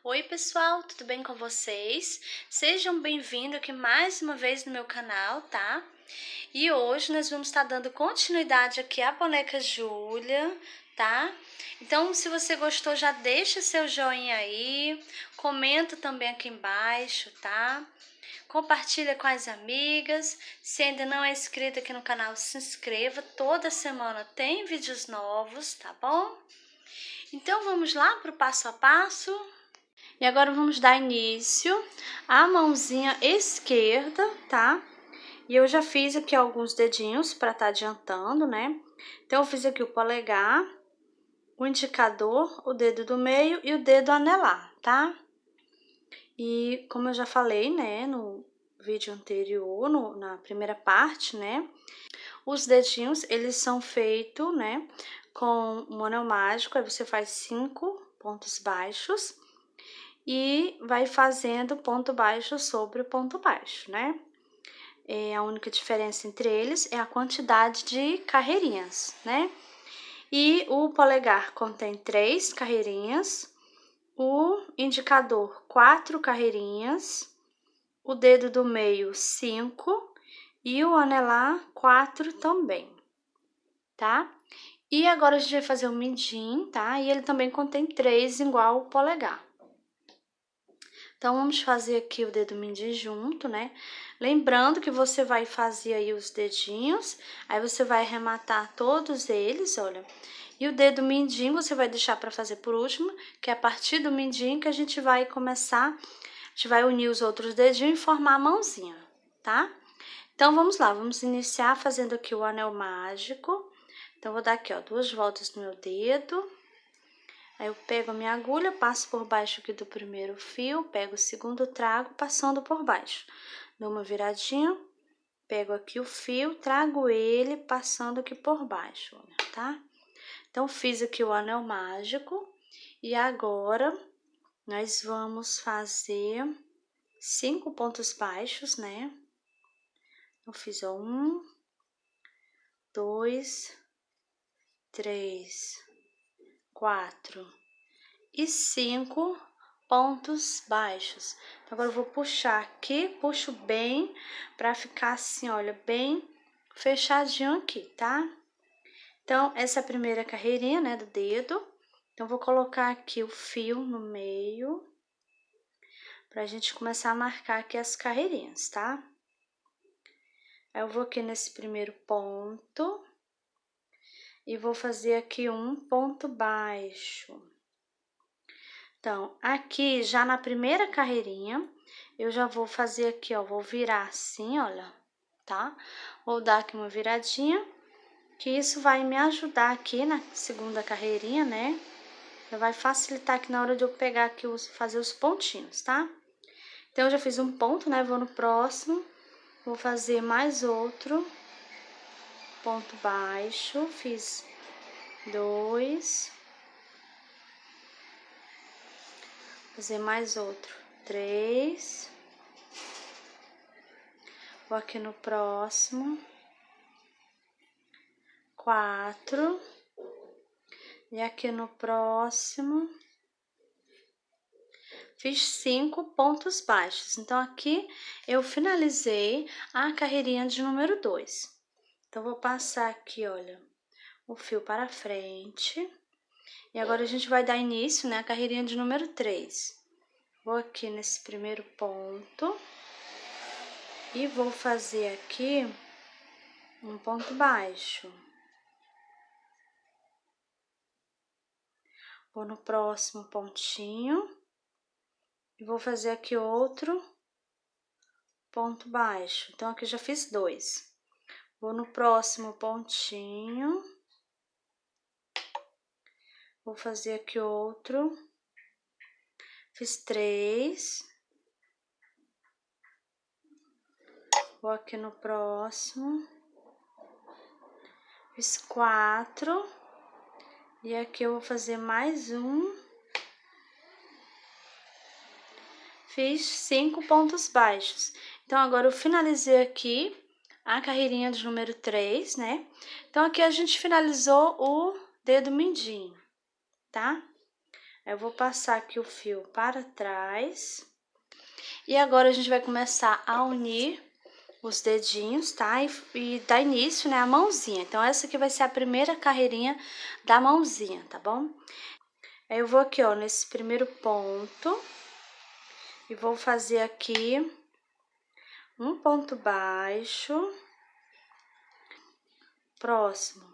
Oi pessoal, tudo bem com vocês? Sejam bem-vindos aqui mais uma vez no meu canal, tá? E hoje nós vamos estar dando continuidade aqui à boneca Júlia, tá? Então, se você gostou, já deixa seu joinha aí, comenta também aqui embaixo, tá? Compartilha com as amigas. Se ainda não é inscrito aqui no canal, se inscreva. Toda semana tem vídeos novos, tá bom? Então, vamos lá para o passo a passo? E agora vamos dar início à mãozinha esquerda, tá? E eu já fiz aqui alguns dedinhos para estar adiantando, né? Então, eu fiz aqui o polegar, o indicador, o dedo do meio e o dedo anelar, tá? E como eu já falei, né, no vídeo anterior, na primeira parte, né? Os dedinhos, eles são feitos, né, com um anel mágico, aí você faz 5 pontos baixos e vai fazendo ponto baixo sobre ponto baixo, né? A única diferença entre eles é a quantidade de carreirinhas, né? E o polegar contém 3 carreirinhas, o indicador 4 carreirinhas, o dedo do meio 5 e o anelar 4 também, tá? E agora a gente vai fazer o mindinho, tá? E ele também contém 3 igual o polegar. Então, vamos fazer aqui o dedo mindinho junto, né? Lembrando que você vai fazer aí os dedinhos, aí você vai arrematar todos eles, olha. E o dedo mindinho você vai deixar para fazer por último, que é a partir do mindinho que a gente vai começar, a gente vai unir os outros dedinhos e formar a mãozinha, tá? Então, vamos lá, vamos iniciar fazendo aqui o anel mágico. Então, vou dar aqui, ó, 2 voltas no meu dedo. Aí eu pego a minha agulha, passo por baixo aqui do primeiro fio, pego o segundo trago, passando por baixo. Dou uma viradinha, pego aqui o fio, trago ele, passando aqui por baixo, olha, tá? Então, fiz aqui o anel mágico e agora nós vamos fazer 5 pontos baixos, né? Eu fiz, ó, 1, 2, 3, 4 e 5 pontos baixos. Então, agora eu vou puxar aqui, puxo bem para ficar assim, olha, bem fechadinho aqui, tá? Então, essa é a primeira carreirinha, né, do dedo. Então, vou colocar aqui o fio no meio pra gente começar a marcar aqui as carreirinhas, tá? Aí, eu vou aqui nesse primeiro ponto e vou fazer aqui um ponto baixo. Então, aqui já na primeira carreirinha, eu já vou fazer aqui, ó, vou virar assim, olha, tá? Vou dar aqui uma viradinha, que isso vai me ajudar aqui na segunda carreirinha, né? Vai facilitar aqui na hora de eu pegar aqui, fazer os pontinhos, tá? Então, eu já fiz um ponto, né? Vou no próximo, vou fazer mais outro ponto baixo, fiz 2, fazer mais outro, 3, vou aqui no próximo, 4, e aqui no próximo, fiz 5 pontos baixos. Então, aqui eu finalizei a carreirinha de número 2. Então, vou passar aqui, olha, o fio para frente. E agora a gente vai dar início, né, à carreirinha de número 3. Vou aqui nesse primeiro ponto e vou fazer aqui um ponto baixo. Vou no próximo pontinho e vou fazer aqui outro ponto baixo. Então, aqui já fiz 2. Vou no próximo pontinho, vou fazer aqui outro, fiz 3, vou aqui no próximo, fiz 4, e aqui eu vou fazer mais um, fiz 5 pontos baixos. Então, agora eu finalizei aqui a carreirinha de número 3, né? Então, aqui a gente finalizou o dedo mindinho, tá? Eu vou passar aqui o fio para trás. E agora a gente vai começar a unir os dedinhos, tá? E dar início, né, a mãozinha. Então, essa aqui vai ser a primeira carreirinha da mãozinha, tá bom? Aí, eu vou aqui, ó, nesse primeiro ponto. E vou fazer aqui um ponto baixo. Próximo.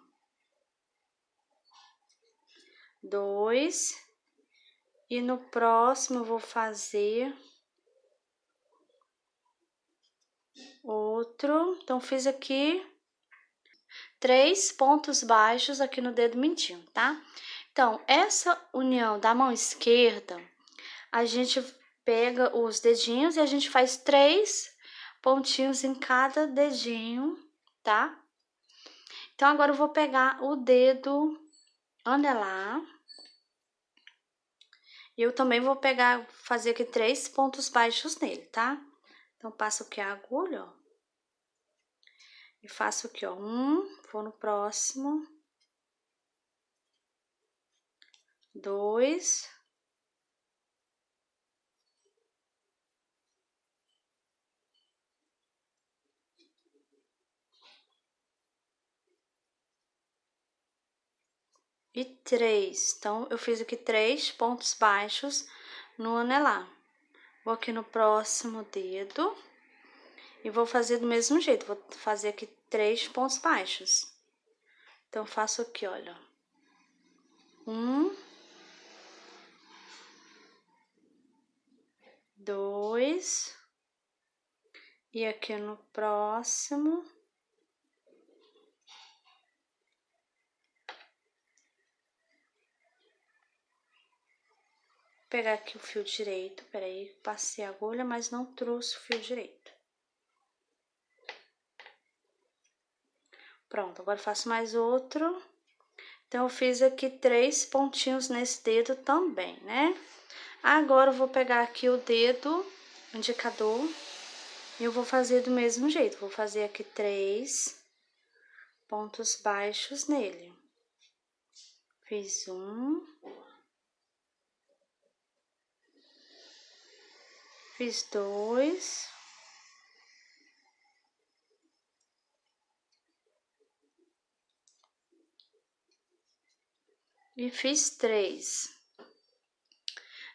2. E no próximo, eu vou fazer outro. Então, fiz aqui 3 pontos baixos aqui no dedo mindinho, tá? Então, essa união da mão esquerda, a gente pega os dedinhos e a gente faz 3 pontinhos em cada dedinho, tá? Então, agora eu vou pegar o dedo anelar. E eu também vou pegar, fazer aqui 3 pontos baixos nele, tá? Então, passo aqui a agulha, ó. E faço aqui, ó, vou no próximo. 2. E 3. Então, eu fiz aqui 3 pontos baixos no anelar. Vou aqui no próximo dedo e vou fazer do mesmo jeito. Vou fazer aqui 3 pontos baixos. Então, faço aqui, olha. 1, 2. E aqui no próximo. Pegar aqui o fio direito, peraí, passei a agulha, mas não trouxe o fio direito. Pronto, agora faço mais outro. Então, eu fiz aqui 3 pontinhos nesse dedo também, né? Agora, eu vou pegar aqui o dedo indicador e eu vou fazer do mesmo jeito. Vou fazer aqui 3 pontos baixos nele. Fiz 1. Fiz 2. E fiz 3.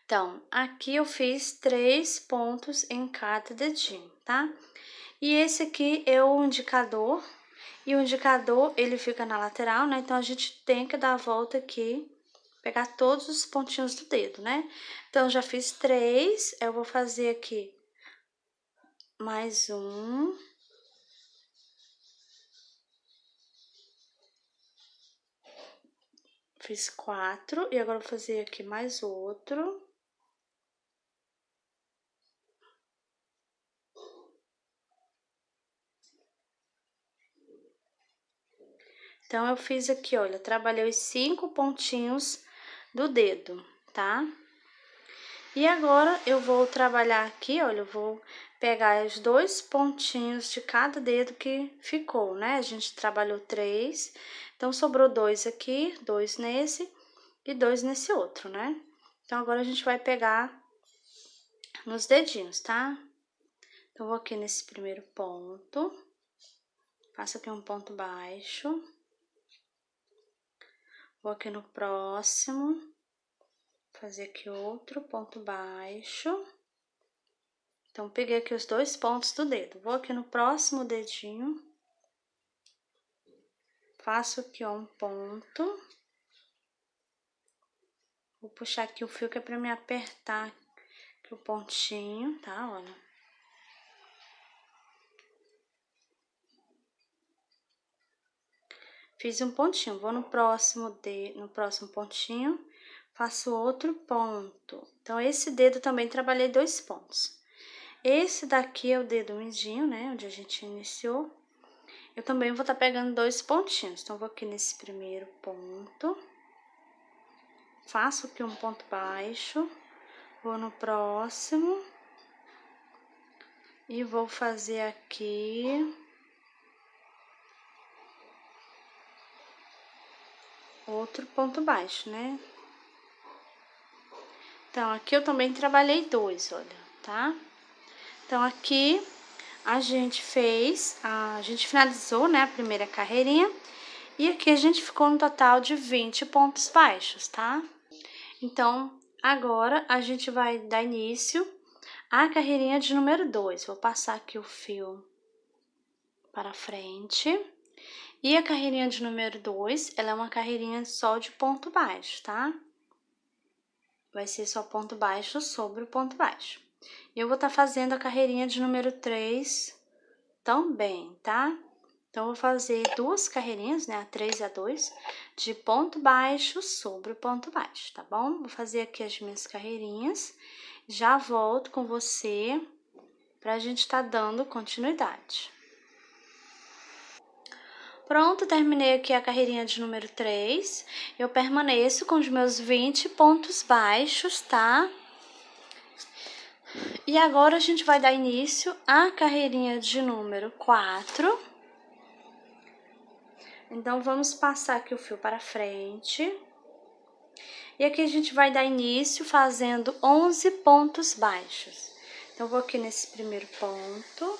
Então, aqui eu fiz 3 pontos em cada dedinho, tá? E esse aqui é o indicador. E o indicador, ele fica na lateral, né? Então, a gente tem que dar a volta aqui, pegar todos os pontinhos do dedo, né? Então, já fiz 3, eu vou fazer aqui mais um. Fiz 4 e agora vou fazer aqui mais outro. Então, eu fiz aqui, olha, trabalhei os 5 pontinhos do dedo, tá? E agora, eu vou trabalhar aqui, olha, eu vou pegar os 2 pontinhos de cada dedo que ficou, né? A gente trabalhou 3, então, sobrou 2 aqui, 2 nesse e 2 nesse outro, né? Então, agora a gente vai pegar nos dedinhos, tá? Então, vou aqui nesse primeiro ponto, faço aqui um ponto baixo. Vou aqui no próximo, fazer aqui outro ponto baixo. Então, peguei aqui os 2 pontos do dedo. Vou aqui no próximo dedinho, faço aqui, ó, um ponto. Vou puxar aqui o fio que é pra me apertar aqui o pontinho, tá? Olha. Fiz um pontinho, vou no próximo pontinho, faço outro ponto. Então, esse dedo também trabalhei 2 pontos. Esse daqui é o dedo mindinho, né? Onde a gente iniciou. Eu também vou estar pegando 2 pontinhos. Então, vou aqui nesse primeiro ponto. Faço aqui um ponto baixo. Vou no próximo. E vou fazer aqui outro ponto baixo, né? Então, aqui eu também trabalhei 2, olha, tá? Então, aqui a gente finalizou, né, a primeira carreirinha. E aqui a gente ficou no total de 20 pontos baixos, tá? Então, agora a gente vai dar início à carreirinha de número 2. Vou passar aqui o fio para frente. E a carreirinha de número 2, ela é uma carreirinha só de ponto baixo, tá? Vai ser só ponto baixo sobre o ponto baixo. Eu vou estar fazendo a carreirinha de número 3 também, tá? Então, eu vou fazer 2 carreirinhas, né? A 3 e a 2, de ponto baixo sobre o ponto baixo, tá bom? Vou fazer aqui as minhas carreirinhas. Já volto com você pra gente estar dando continuidade. Pronto, terminei aqui a carreirinha de número 3. Eu permaneço com os meus 20 pontos baixos, tá? E agora a gente vai dar início à carreirinha de número 4. Então, vamos passar aqui o fio para frente. E aqui a gente vai dar início fazendo 11 pontos baixos. Então, eu vou aqui nesse primeiro ponto,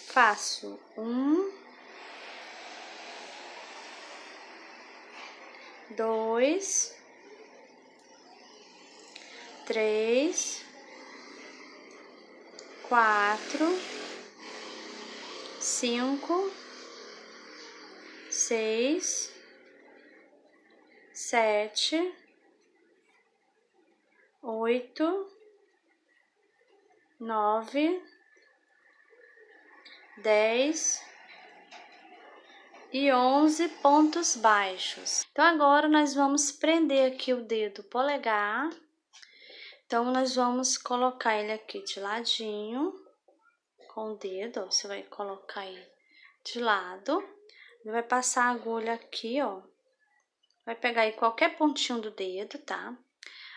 faço 1, 2, 3, 4, 5, 6, 7, 8, 9, 10 e 11 pontos baixos. Então, agora nós vamos prender aqui o dedo polegar. Então, nós vamos colocar ele aqui de ladinho, com o dedo, ó, você vai colocar ele de lado. Vai passar a agulha aqui, ó. Vai pegar aí qualquer pontinho do dedo, tá?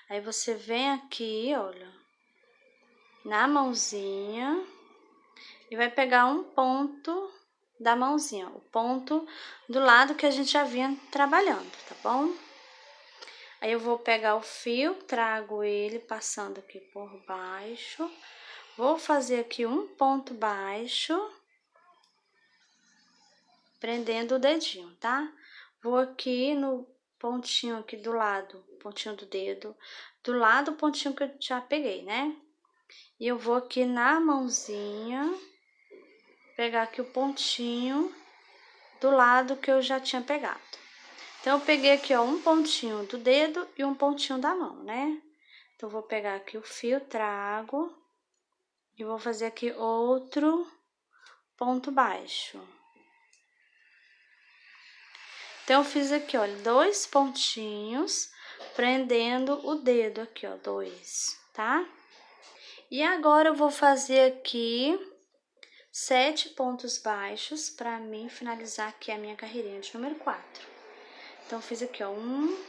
Aí, você vem aqui, olha, na mãozinha e vai pegar um ponto da mãozinha, o ponto do lado que a gente já vinha trabalhando, tá bom? Aí, eu vou pegar o fio, trago ele passando aqui por baixo. Vou fazer aqui um ponto baixo, prendendo o dedinho, tá? Vou aqui no pontinho aqui do lado, pontinho do dedo, do lado do pontinho que eu já peguei, né? E eu vou aqui na mãozinha, pegar aqui o pontinho do lado que eu já tinha pegado. Então, eu peguei aqui, ó, um pontinho do dedo e um pontinho da mão, né? Então, eu vou pegar aqui o fio, trago e vou fazer aqui outro ponto baixo. Então, eu fiz aqui, olha, 2 pontinhos, prendendo o dedo aqui, ó, 2, tá? E agora, eu vou fazer aqui 7 pontos baixos para mim finalizar aqui a minha carreirinha de número 4. Então, eu fiz aqui, ó, 1,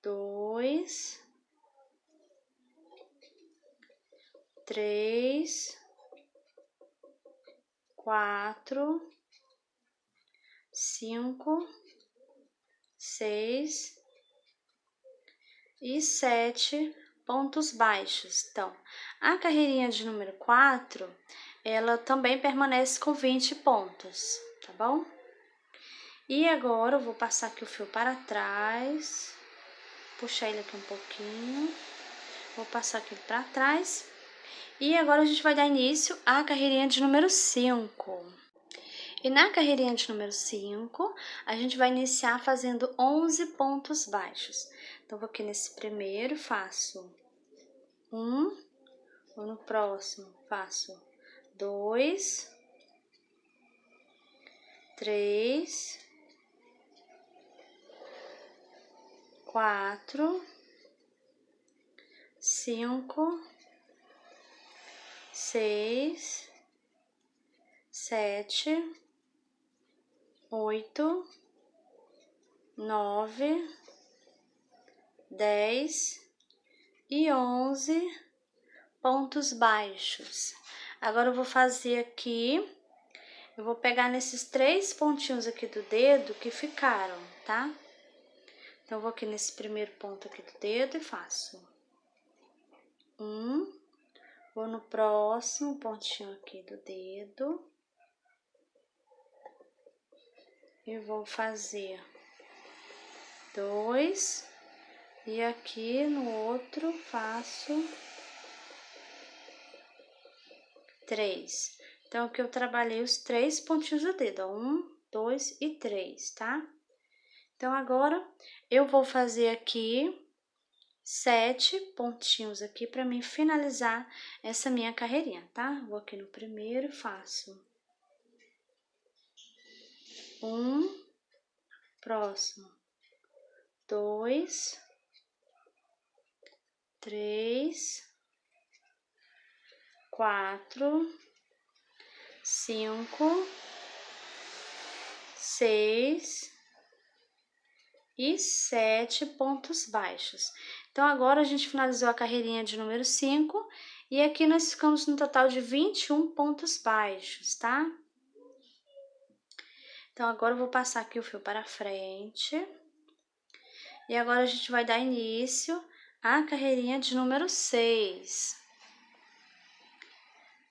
2, 3, 4, 5, 6 e 7 pontos baixos. Então, a carreirinha de número 4, ela também permanece com 20 pontos, tá bom? E agora, eu vou passar aqui o fio para trás, puxar ele aqui um pouquinho, vou passar aqui para trás. E agora, a gente vai dar início à carreirinha de número 5. E na carreirinha de número 5, a gente vai iniciar fazendo 11 pontos baixos. Então, vou aqui nesse primeiro, faço 1, vou no próximo, faço 2, 3, 4, 5, 6, 7, 8, 9, 10 e 11 pontos baixos. Agora, eu vou fazer aqui, eu vou pegar nesses 3 pontinhos aqui do dedo que ficaram, tá? Então, eu vou aqui nesse primeiro ponto aqui do dedo e faço 1, vou no próximo pontinho aqui do dedo e vou fazer 2, e aqui no outro faço 3. Então, aqui eu trabalhei os 3 pontinhos do dedo, ó, 1, 2 e 3, tá? Então, agora, eu vou fazer aqui 7 pontinhos aqui para mim finalizar essa minha carreirinha, tá? Vou aqui no primeiro e faço 1, próximo, 2, 3, 4, 5, 6 e 7 pontos baixos. Então, agora a gente finalizou a carreirinha de número 5 e aqui nós ficamos no total de 21 pontos baixos, tá? Então, agora eu vou passar aqui o fio para frente e agora a gente vai dar início à carreirinha de número 6.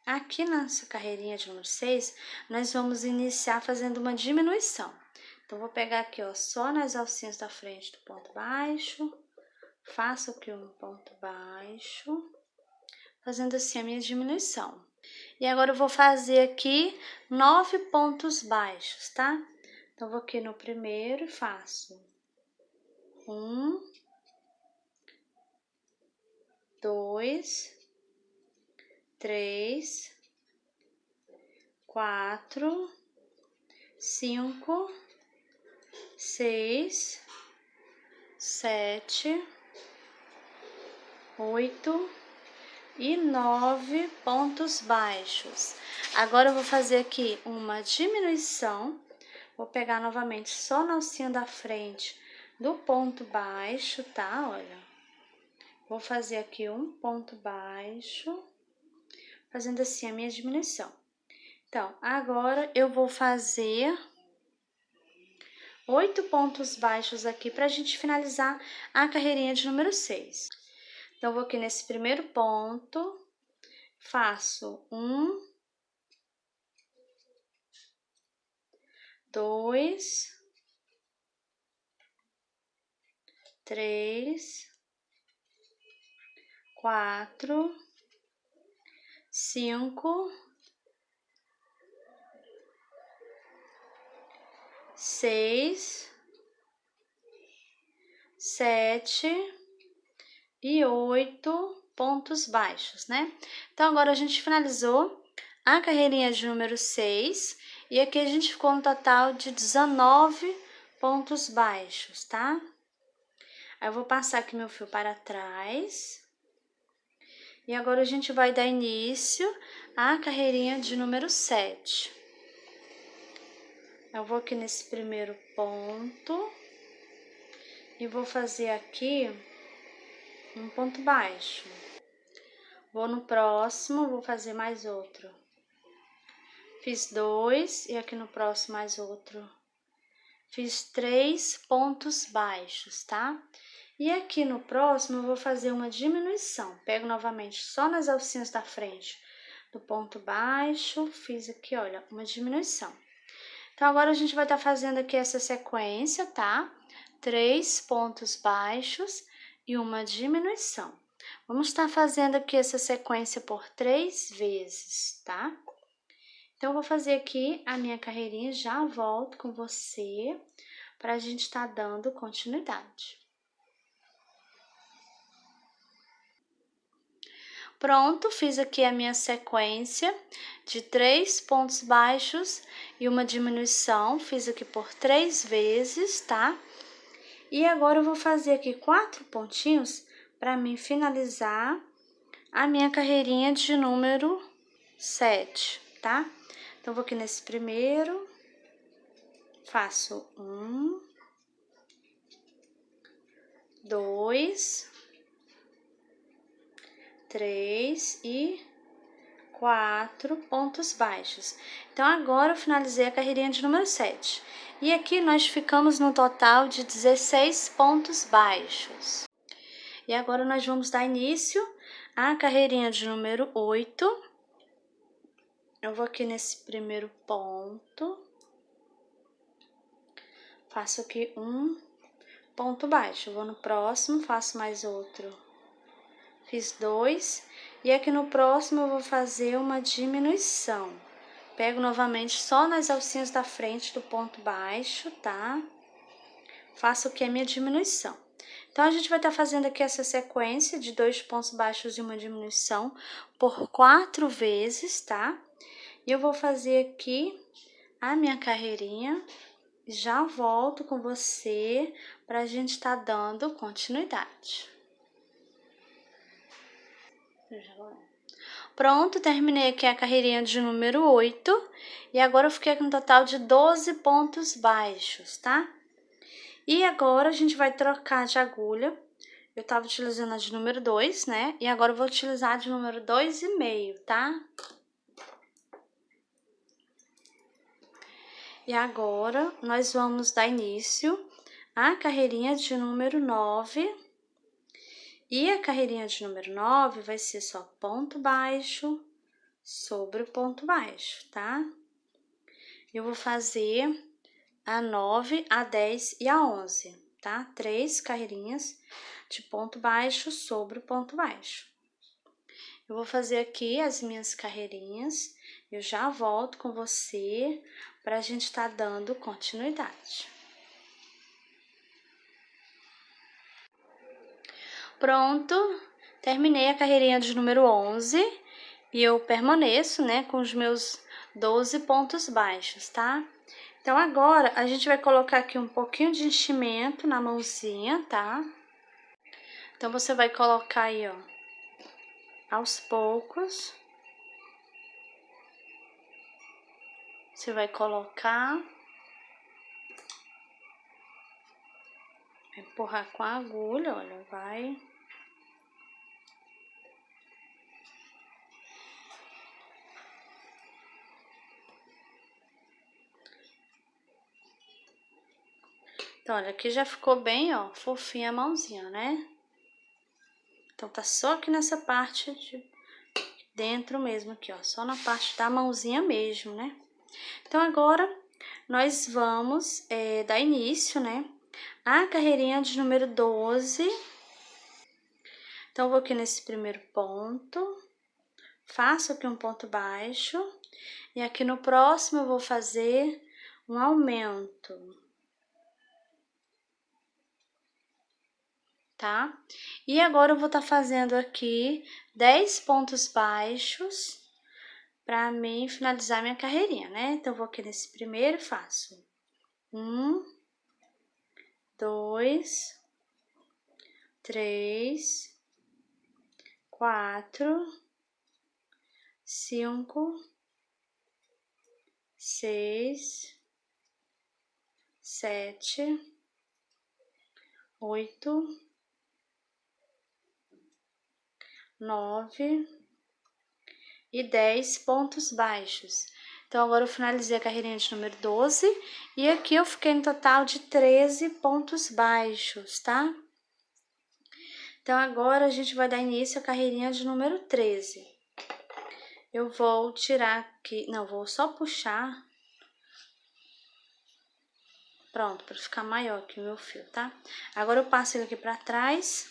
Aqui nessa carreirinha de número 6, nós vamos iniciar fazendo uma diminuição. Então, vou pegar aqui, ó, só nas alcinhas da frente do ponto baixo, faço aqui um ponto baixo, fazendo assim a minha diminuição. E agora eu vou fazer aqui 9 pontos baixos, tá? Então, vou aqui no primeiro e faço 1, 2, 3, 4, 5, 6, 7, 8 e 9 pontos baixos. Agora eu vou fazer aqui uma diminuição. Vou pegar novamente só na alcinha da frente do ponto baixo, tá? Olha. Vou fazer aqui um ponto baixo, fazendo assim a minha diminuição. Então, agora eu vou fazer 8 pontos baixos aqui pra gente finalizar a carreirinha de número 6. Então, vou aqui nesse primeiro ponto, faço 1, 2, 3, 4, 5, 6, 7 e 8 pontos baixos, né? Então, agora a gente finalizou a carreirinha de número 6 e aqui a gente ficou no total de 19 pontos baixos, tá? Aí eu vou passar aqui meu fio para trás. E agora a gente vai dar início à carreirinha de número 7. Eu vou aqui nesse primeiro ponto e vou fazer aqui um ponto baixo. Vou no próximo, vou fazer mais outro. Fiz 2 e aqui no próximo mais outro. Fiz 3 pontos baixos, tá? E aqui no próximo eu vou fazer uma diminuição. Pego novamente só nas alcinhas da frente do ponto baixo, fiz aqui, olha, uma diminuição. Então, agora a gente vai estar fazendo aqui essa sequência, tá? 3 pontos baixos e uma diminuição. Vamos estar fazendo aqui essa sequência por 3 vezes, tá? Então, eu vou fazer aqui a minha carreirinha, já volto com você para a gente estar dando continuidade. Pronto, fiz aqui a minha sequência de 3 pontos baixos e uma diminuição, fiz aqui por 3 vezes, tá? E agora eu vou fazer aqui 4 pontinhos para mim finalizar a minha carreirinha de número 7, tá? Então, vou aqui nesse primeiro, faço 1, 2, 3 e 4 pontos baixos. Então, agora eu finalizei a carreirinha de número 7. E aqui nós ficamos no total de 16 pontos baixos. E agora nós vamos dar início à carreirinha de número 8. Eu vou aqui nesse primeiro ponto. Faço aqui um ponto baixo. Vou no próximo, faço mais outro. Fiz 2. E aqui no próximo eu vou fazer uma diminuição. Pego novamente só nas alcinhas da frente do ponto baixo, tá? Faço aqui a minha diminuição. Então, a gente vai estar fazendo aqui essa sequência de 2 pontos baixos e uma diminuição por 4 vezes, tá? E eu vou fazer aqui a minha carreirinha. Já volto com você pra gente estar dando continuidade. Pronto, terminei aqui a carreirinha de número 8. E agora eu fiquei com um total de 12 pontos baixos, tá? E agora a gente vai trocar de agulha. Eu tava utilizando a de número 2, né? E agora eu vou utilizar a de número 2,5, tá? E agora nós vamos dar início à carreirinha de número 9. E a carreirinha de número 9 vai ser só ponto baixo sobre o ponto baixo, tá? Eu vou fazer a 9, a 10 e a 11, tá? 3 carreirinhas de ponto baixo sobre o ponto baixo. Eu vou fazer aqui as minhas carreirinhas, eu já volto com você pra gente estar dando continuidade. Pronto, terminei a carreirinha de número 11 e eu permaneço, né, com os meus 12 pontos baixos, tá? Então, agora, a gente vai colocar aqui um pouquinho de enchimento na mãozinha, tá? Então, você vai colocar aí, ó, aos poucos. Você vai colocar, empurrar com a agulha, olha, vai. Então, olha, aqui já ficou bem, ó, fofinha a mãozinha, né? Então, tá só aqui nessa parte de dentro mesmo, aqui, ó, só na parte da mãozinha mesmo, né? Então, agora, nós vamos dar início, né, à carreirinha de número 12. Então, eu vou aqui nesse primeiro ponto, faço aqui um ponto baixo, e aqui no próximo eu vou fazer um aumento. Tá? E agora eu vou estar fazendo aqui 10 pontos baixos para mim finalizar minha carreirinha, né? Então, eu vou aqui nesse primeiro e faço 1, 2, 3, 4, 5, 6, 7, 8, 9 e 10 pontos baixos. Então, agora eu finalizei a carreirinha de número 12 e aqui eu fiquei em total de 13 pontos baixos, tá? Então, agora a gente vai dar início à carreirinha de número 13. Eu vou tirar aqui, não, vou só puxar. Pronto, para ficar maior aqui o meu fio, tá? Agora eu passo ele aqui pra trás.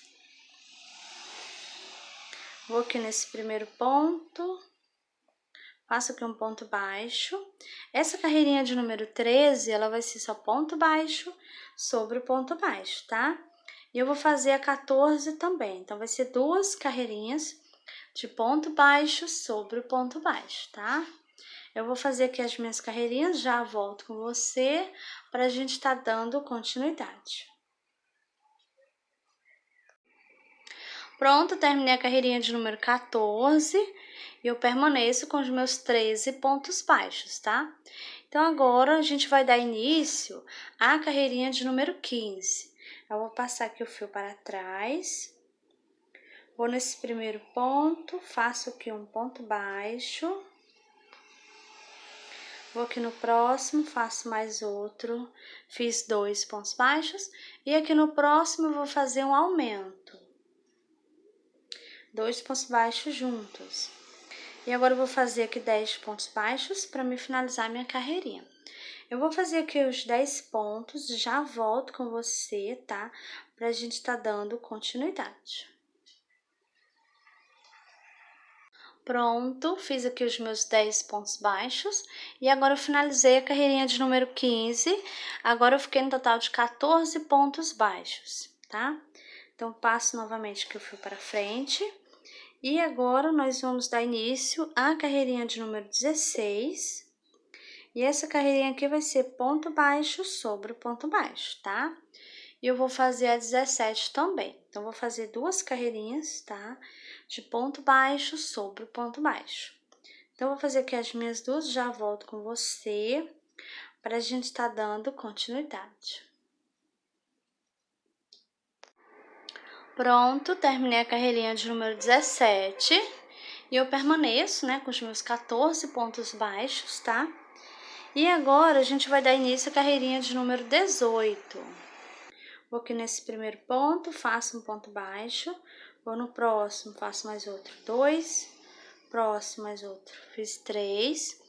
Vou aqui nesse primeiro ponto. Faço aqui um ponto baixo. Essa carreirinha de número 13, ela vai ser só ponto baixo sobre o ponto baixo, tá? E eu vou fazer a 14 também. Então, vai ser 2 carreirinhas de ponto baixo sobre o ponto baixo, tá? Eu vou fazer aqui as minhas carreirinhas, já volto com você pra gente estar dando continuidade. Pronto, terminei a carreirinha de número 14 e eu permaneço com os meus 13 pontos baixos, tá? Então, agora a gente vai dar início à carreirinha de número 15. Eu vou passar aqui o fio para trás, Vou nesse primeiro ponto, faço aqui um ponto baixo. Vou aqui no próximo, faço mais outro, fiz 2 pontos baixos. E aqui no próximo eu vou fazer um aumento. 2 pontos baixos juntos. E agora eu vou fazer aqui 10 pontos baixos para me finalizar minha carreirinha. Eu vou fazer aqui os 10 pontos, já volto com você, tá? Pra gente tá dando continuidade. Pronto, fiz aqui os meus 10 pontos baixos e agora eu finalizei a carreirinha de número 15. Agora eu fiquei no total de 14 pontos baixos, tá? Então, passo novamente aqui o fio para frente. E agora nós vamos dar início à carreirinha de número 16. E essa carreirinha aqui vai ser ponto baixo sobre ponto baixo, tá? E eu vou fazer a 17 também. Então, vou fazer 2 carreirinhas, tá? De ponto baixo sobre ponto baixo. Então, vou fazer aqui as minhas 2, já volto com você, pra gente tá dando continuidade. Pronto, terminei a carreirinha de número 17. E eu permaneço, né, com os meus 14 pontos baixos, tá? E agora, a gente vai dar início à carreirinha de número 18. Vou aqui nesse primeiro ponto, faço um ponto baixo. Vou no próximo, faço mais outro, 2. Próximo, mais outro, fiz 3.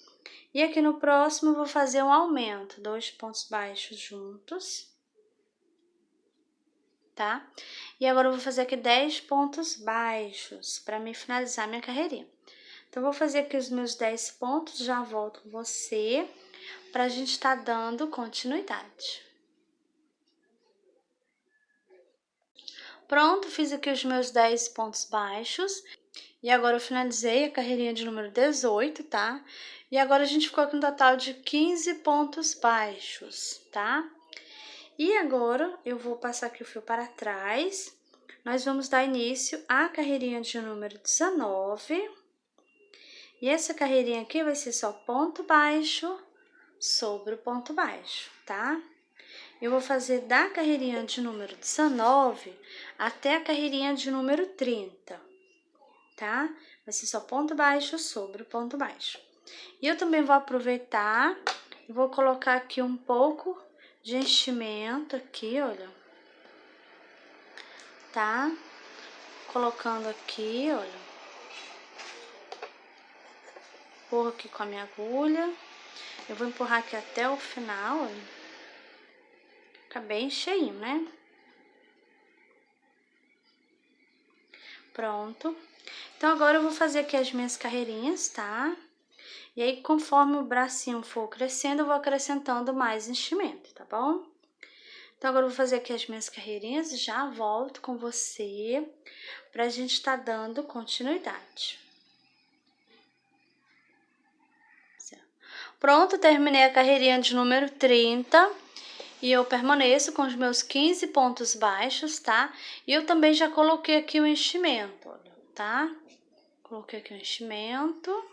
E aqui no próximo, eu vou fazer um aumento, 2 pontos baixos juntos. Tá? E agora eu vou fazer aqui 10 pontos baixos para me finalizar minha carreirinha. Então, vou fazer aqui os meus 10 pontos, já volto com você, para a gente estar dando continuidade. Pronto, fiz aqui os meus 10 pontos baixos. E agora eu finalizei a carreirinha de número 18, tá? E agora a gente ficou com um total de 15 pontos baixos, tá? E agora eu vou passar aqui o fio para trás. Nós vamos dar início à carreirinha de número 19. E essa carreirinha aqui vai ser só ponto baixo sobre o ponto baixo, tá? Eu vou fazer da carreirinha de número 19 até a carreirinha de número 30, tá? Vai ser só ponto baixo sobre o ponto baixo. E eu também vou aproveitar e vou colocar aqui um pouco de enchimento aqui, olha. Tá? Colocando aqui, olha. Empurro aqui com a minha agulha. Eu vou empurrar aqui até o final, olha. Fica bem cheinho, né? Pronto. Então, agora eu vou fazer aqui as minhas carreirinhas, tá? E aí, conforme o bracinho for crescendo, eu vou acrescentando mais enchimento, tá bom? Então, agora eu vou fazer aqui as minhas carreirinhas e já volto com você pra gente tá dando continuidade. Pronto, terminei a carreirinha de número 30 e eu permaneço com os meus 15 pontos baixos, tá? E eu também já coloquei aqui o enchimento, olha, tá? Coloquei aqui o enchimento.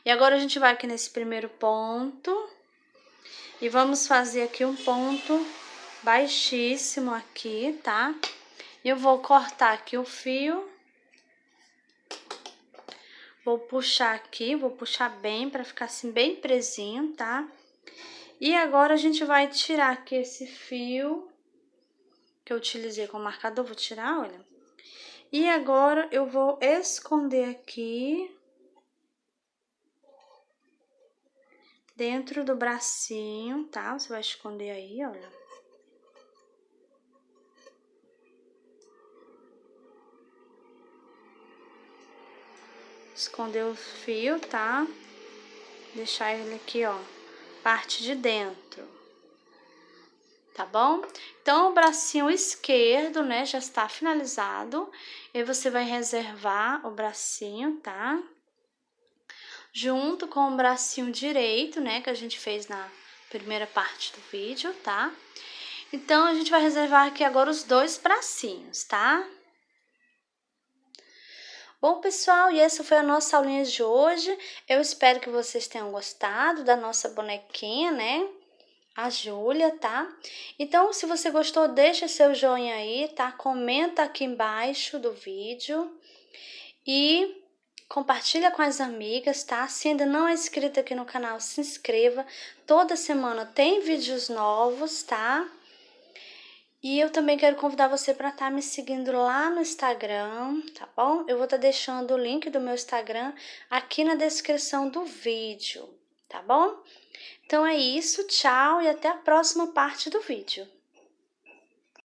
E agora a gente vai aqui nesse primeiro ponto e vamos fazer aqui um ponto baixíssimo aqui, tá? E eu vou cortar aqui o fio. Vou puxar aqui, vou puxar bem para ficar assim bem presinho, tá? E agora a gente vai tirar aqui esse fio que eu utilizei como marcador, vou tirar, olha. E agora eu vou esconder aqui dentro do bracinho, tá? Você vai esconder aí, olha. Esconder o fio, tá? Deixar ele aqui, ó, parte de dentro. Tá bom? Então, o bracinho esquerdo, né, já está finalizado. E você vai reservar o bracinho, tá? Junto com o bracinho direito, né, que a gente fez na primeira parte do vídeo, tá? Então, a gente vai reservar aqui agora os 2 bracinhos, tá? Bom, pessoal, e essa foi a nossa aulinha de hoje. Eu espero que vocês tenham gostado da nossa bonequinha, né? a Júlia, tá? Então, se você gostou, deixa seu joinha aí, tá? Comenta aqui embaixo do vídeo e compartilha com as amigas, tá? Se ainda não é inscrito aqui no canal, se inscreva. Toda semana tem vídeos novos, tá? E eu também quero convidar você para estar me seguindo lá no Instagram, tá bom? Eu vou estar deixando o link do meu Instagram aqui na descrição do vídeo, tá bom? Então é isso, tchau e até a próxima parte do vídeo.